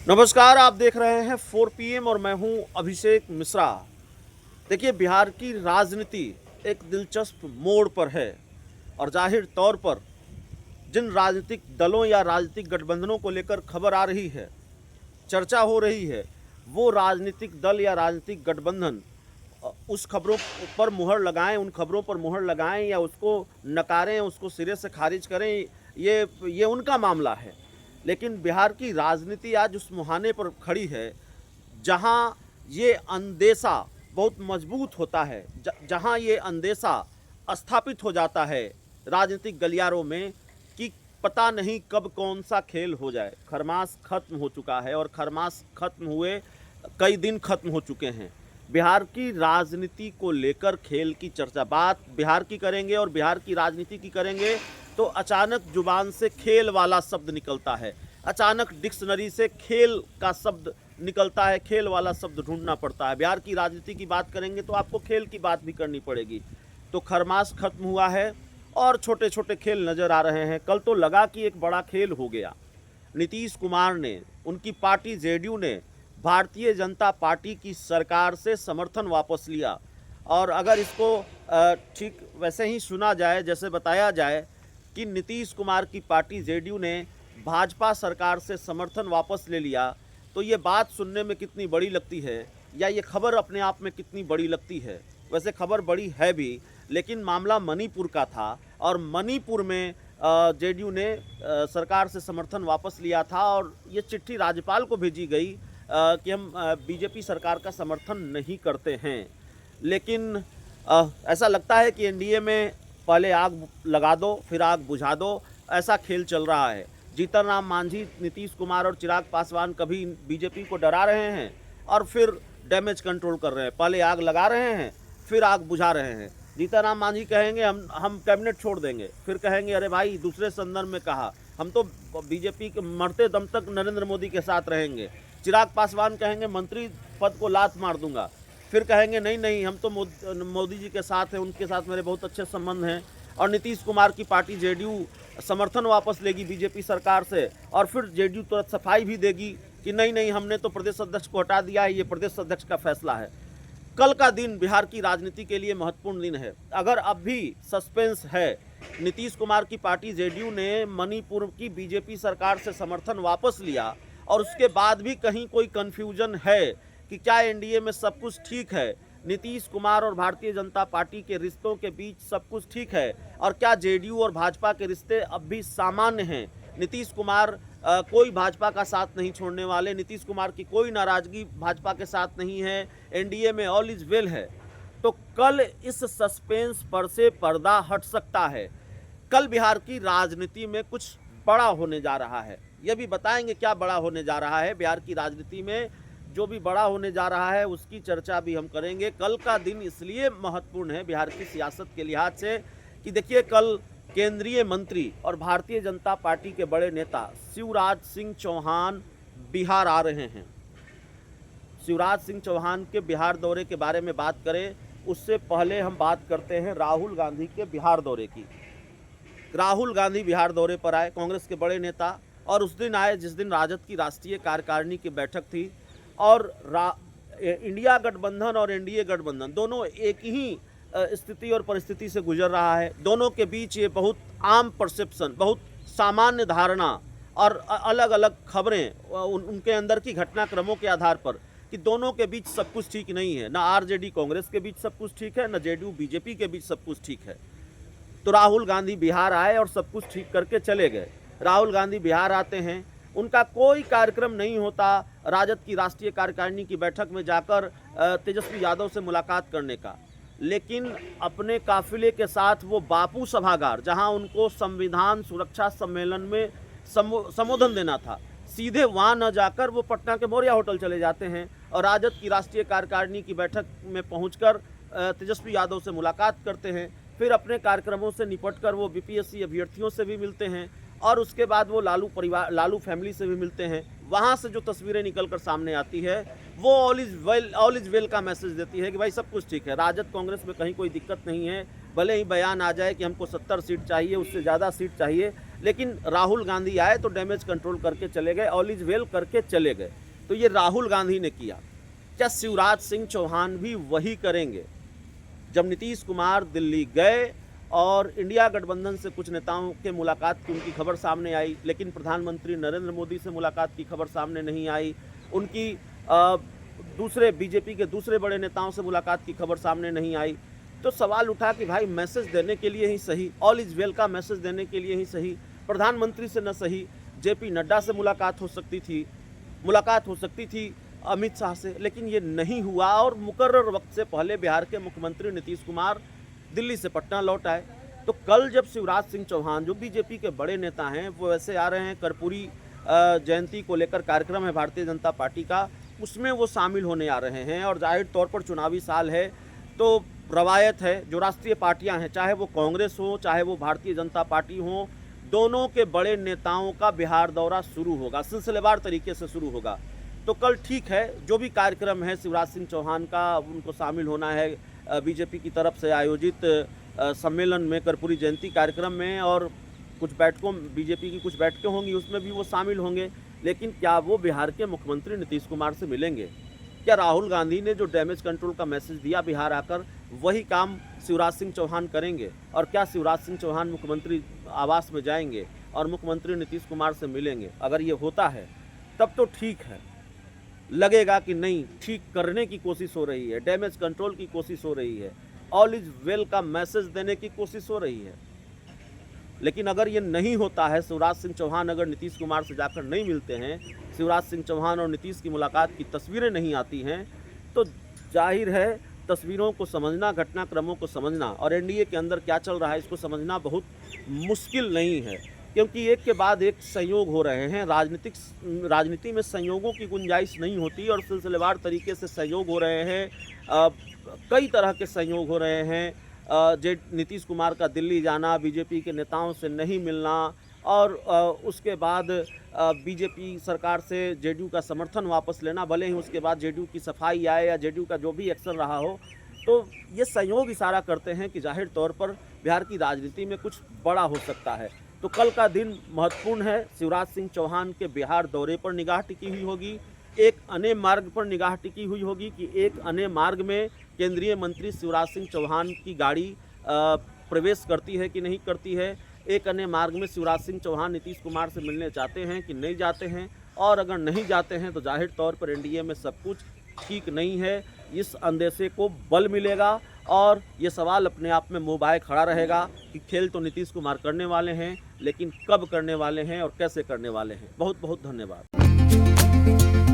नमस्कार, आप देख रहे हैं 4 PM और मैं हूं अभिषेक मिश्रा। देखिए, बिहार की राजनीति एक दिलचस्प मोड़ पर है और जाहिर तौर पर जिन राजनीतिक दलों या राजनीतिक गठबंधनों को लेकर खबर आ रही है, चर्चा हो रही है, वो राजनीतिक दल या राजनीतिक गठबंधन उस खबरों पर मुहर लगाएं, उन खबरों पर मुहर लगाएं या उसको नकारें, उसको सिरे से खारिज करें, ये उनका मामला है। लेकिन बिहार की राजनीति आज उस मुहाने पर खड़ी है जहां ये अंदेशा बहुत मजबूत होता है, जहां ये अंदेशा स्थापित हो जाता है राजनीतिक गलियारों में कि पता नहीं कब कौन सा खेल हो जाए। खरमास खत्म हो चुका है और खरमास खत्म हुए कई दिन खत्म हो चुके हैं। बिहार की राजनीति को लेकर खेल की चर्चा बात बिहार की करेंगे और बिहार की राजनीति की करेंगे तो अचानक जुबान से खेल वाला शब्द निकलता है, अचानक डिक्शनरी से खेल का शब्द निकलता है, खेल वाला शब्द ढूंढना पड़ता है। बिहार की राजनीति की बात करेंगे तो आपको खेल की बात भी करनी पड़ेगी। तो खरमास खत्म हुआ है और छोटे छोटे खेल नज़र आ रहे हैं। कल तो लगा कि एक बड़ा खेल हो गया। नीतीश कुमार ने, उनकी पार्टी जेडीयू ने भारतीय जनता पार्टी की सरकार से समर्थन वापस लिया। और अगर इसको ठीक वैसे ही सुना जाए जैसे बताया जाए कि नीतीश कुमार की पार्टी जेडीयू ने भाजपा सरकार से समर्थन वापस ले लिया, तो ये बात सुनने में कितनी बड़ी लगती है या ये खबर अपने आप में कितनी बड़ी लगती है। वैसे खबर बड़ी है भी, लेकिन मामला मणिपुर का था और मणिपुर में जेडीयू ने सरकार से समर्थन वापस लिया था और ये चिट्ठी राज्यपाल को भेजी गई कि हम बीजेपी सरकार का समर्थन नहीं करते हैं। लेकिन ऐसा लगता है कि एनडीए में पहले आग लगा दो फिर आग बुझा दो, ऐसा खेल चल रहा है। जीतन राम मांझी, नीतीश कुमार और चिराग पासवान कभी बीजेपी को डरा रहे हैं और फिर डैमेज कंट्रोल कर रहे हैं। पहले आग लगा रहे हैं फिर आग बुझा रहे हैं। जीतन राम मांझी कहेंगे हम कैबिनेट छोड़ देंगे, फिर कहेंगे अरे भाई दूसरे संदर्भ में कहा, हम तो बीजेपी के मरते दम तक नरेंद्र मोदी के साथ रहेंगे। चिराग पासवान कहेंगे मंत्री पद को लात मार दूंगा, फिर कहेंगे नहीं नहीं हम तो मोदी जी के साथ हैं, उनके साथ मेरे बहुत अच्छे संबंध हैं। और नीतीश कुमार की पार्टी जेडीयू समर्थन वापस लेगी बीजेपी सरकार से और फिर जेडीयू तुरंत सफाई भी देगी कि नहीं नहीं हमने तो प्रदेश अध्यक्ष को हटा दिया है, ये प्रदेश अध्यक्ष का फैसला है। कल का दिन बिहार की राजनीति के लिए महत्वपूर्ण दिन है। अगर अब भी सस्पेंस है, नीतीश कुमार की पार्टी जेडीयू ने मणिपुर की बीजेपी सरकार से समर्थन वापस लिया और उसके बाद भी कहीं कोई कन्फ्यूजन है कि क्या एनडीए में सब कुछ ठीक है, नीतीश कुमार और भारतीय जनता पार्टी के रिश्तों के बीच सब कुछ ठीक है और क्या जेडीयू और भाजपा के रिश्ते अब भी सामान्य हैं। नीतीश कुमार कोई भाजपा का साथ नहीं छोड़ने वाले, नीतीश कुमार की कोई नाराजगी भाजपा के साथ नहीं है, एनडीए में ऑल इज वेल है। तो कल इस सस्पेंस पर से पर्दा हट सकता है। कल बिहार की राजनीति में कुछ बड़ा होने जा रहा है, यह भी बताएंगे क्या बड़ा होने जा रहा है। बिहार की राजनीति में जो भी बड़ा होने जा रहा है उसकी चर्चा भी हम करेंगे। कल का दिन इसलिए महत्वपूर्ण है बिहार की सियासत के लिहाज से कि देखिए, कल केंद्रीय मंत्री और भारतीय जनता पार्टी के बड़े नेता शिवराज सिंह चौहान बिहार आ रहे हैं। शिवराज सिंह चौहान के बिहार दौरे के बारे में बात करें उससे पहले हम बात करते हैं राहुल गांधी के बिहार दौरे की। राहुल गांधी बिहार दौरे पर आए, कांग्रेस के बड़े नेता, और उस दिन आए जिस दिन राजद की राष्ट्रीय कार्यकारिणी की बैठक थी और इंडिया गठबंधन और एनडीए गठबंधन दोनों एक ही स्थिति और परिस्थिति से गुजर रहा है। दोनों के बीच ये बहुत आम परसेप्शन, बहुत सामान्य धारणा और अलग अलग खबरें उनके अंदर की घटनाक्रमों के आधार पर कि दोनों के बीच सब कुछ ठीक नहीं है। ना आरजेडी कांग्रेस के बीच सब कुछ ठीक है, ना जेडीयू बीजेपी के बीच सब कुछ ठीक है। तो राहुल गांधी बिहार आए और सब कुछ ठीक करके चले गए। राहुल गांधी बिहार आते हैं, उनका कोई कार्यक्रम नहीं होता राजद की राष्ट्रीय कार्यकारिणी की बैठक में जाकर तेजस्वी यादव से मुलाकात करने का, लेकिन अपने काफिले के साथ वो बापू सभागार, जहां उनको संविधान सुरक्षा सम्मेलन में संबोधन देना था, सीधे वहां न जाकर वो पटना के मौर्या होटल चले जाते हैं और राजद की राष्ट्रीय कार्यकारिणी की बैठक में पहुंचकर तेजस्वी यादव से मुलाकात करते हैं। फिर अपने कार्यक्रमों से निपटकर वो बीपीएससी अभ्यर्थियों से भी मिलते हैं और उसके बाद वो लालू फैमिली से भी मिलते हैं। वहाँ से जो तस्वीरें निकलकर सामने आती है वो ऑल इज वेल का मैसेज देती है कि भाई सब कुछ ठीक है, राजद कांग्रेस में कहीं कोई दिक्कत नहीं है। भले ही बयान आ जाए कि हमको 70 सीट चाहिए, उससे ज़्यादा सीट चाहिए, लेकिन राहुल गांधी आए तो डैमेज कंट्रोल करके चले गए, ऑल इज वेल करके चले गए। तो ये राहुल गांधी ने किया। क्या शिवराज सिंह चौहान भी वही करेंगे? जब नीतीश कुमार दिल्ली गए और इंडिया गठबंधन से कुछ नेताओं के मुलाकात की उनकी खबर सामने आई, लेकिन प्रधानमंत्री नरेंद्र मोदी से मुलाकात की खबर सामने नहीं आई, उनकी दूसरे बीजेपी के दूसरे बड़े नेताओं से मुलाकात की खबर सामने नहीं आई, तो सवाल उठा कि भाई मैसेज देने के लिए ही सही, ऑल इज वेल का मैसेज देने के लिए ही सही, प्रधानमंत्री से न सही जेपी नड्डा से मुलाकात हो सकती थी अमित शाह से, लेकिन ये नहीं हुआ और मुकर्रर वक्त से पहले बिहार के मुख्यमंत्री नीतीश कुमार दिल्ली से पटना लौट आए। तो कल जब शिवराज सिंह चौहान जो बीजेपी के बड़े नेता हैं वो ऐसे आ रहे हैं, कर्पूरी जयंती को लेकर कार्यक्रम है भारतीय जनता पार्टी का, उसमें वो शामिल होने आ रहे हैं। और जाहिर तौर पर चुनावी साल है तो रवायत है, जो राष्ट्रीय पार्टियां हैं, चाहे वो कांग्रेस हो चाहे वो भारतीय जनता पार्टी हो, दोनों के बड़े नेताओं का बिहार दौरा शुरू होगा, सिलसिलेवार तरीके से शुरू होगा। तो कल ठीक है, जो भी कार्यक्रम है शिवराज सिंह चौहान का, उनको शामिल होना है बीजेपी की तरफ से आयोजित सम्मेलन में, कर्पूरी जयंती कार्यक्रम में, और कुछ बैठकों बीजेपी की कुछ बैठकें होंगी उसमें भी वो शामिल होंगे। लेकिन क्या वो बिहार के मुख्यमंत्री नीतीश कुमार से मिलेंगे? क्या राहुल गांधी ने जो डैमेज कंट्रोल का मैसेज दिया बिहार आकर, वही काम शिवराज सिंह चौहान करेंगे? और क्या शिवराज सिंह चौहान मुख्यमंत्री आवास में जाएंगे और मुख्यमंत्री नीतीश कुमार से मिलेंगे? अगर ये होता है तब तो ठीक है, लगेगा कि नहीं ठीक करने की कोशिश हो रही है, डैमेज कंट्रोल की कोशिश हो रही है, ऑल इज वेल का मैसेज देने की कोशिश हो रही है। लेकिन अगर ये नहीं होता है, शिवराज सिंह चौहान अगर नीतीश कुमार से जाकर नहीं मिलते हैं, शिवराज सिंह चौहान और नीतीश की मुलाकात की तस्वीरें नहीं आती हैं, तो जाहिर है तस्वीरों को समझना, घटनाक्रमों को समझना और एनडीए के अंदर क्या चल रहा है इसको समझना बहुत मुश्किल नहीं है, क्योंकि एक के बाद एक संयोग हो रहे हैं। राजनीति में संयोगों की गुंजाइश नहीं होती और सिलसिलेवार तरीके से संयोग हो रहे हैं, कई तरह के संयोग हो रहे हैं। नीतीश कुमार का दिल्ली जाना, बीजेपी के नेताओं से नहीं मिलना और उसके बाद बीजेपी सरकार से जेडीयू का समर्थन वापस लेना, भले ही उसके बाद जेडीयू की सफाई आए या जेडीयू का जो भी एक्शन रहा हो, तो ये संयोग इशारा करते हैं कि जाहिर तौर पर बिहार की राजनीति में कुछ बड़ा हो सकता है। तो कल का दिन महत्वपूर्ण है। शिवराज सिंह चौहान के बिहार दौरे पर निगाह टिकी हुई होगी, एक अन्य मार्ग पर निगाह टिकी हुई होगी कि एक अन्य मार्ग में केंद्रीय मंत्री शिवराज सिंह चौहान की गाड़ी प्रवेश करती है कि नहीं करती है, एक अन्य मार्ग में शिवराज सिंह चौहान नीतीश कुमार से मिलने जाते हैं कि नहीं जाते हैं, और अगर नहीं जाते हैं तो जाहिर तौर पर एनडीए में सब कुछ ठीक नहीं है। इस अंदेशे को बल मिलेगा और ये सवाल अपने आप में मुँह बाए खड़ा रहेगा कि खेल तो नीतीश कुमार करने वाले हैं, लेकिन कब करने वाले हैं और कैसे करने वाले हैं। बहुत बहुत धन्यवाद।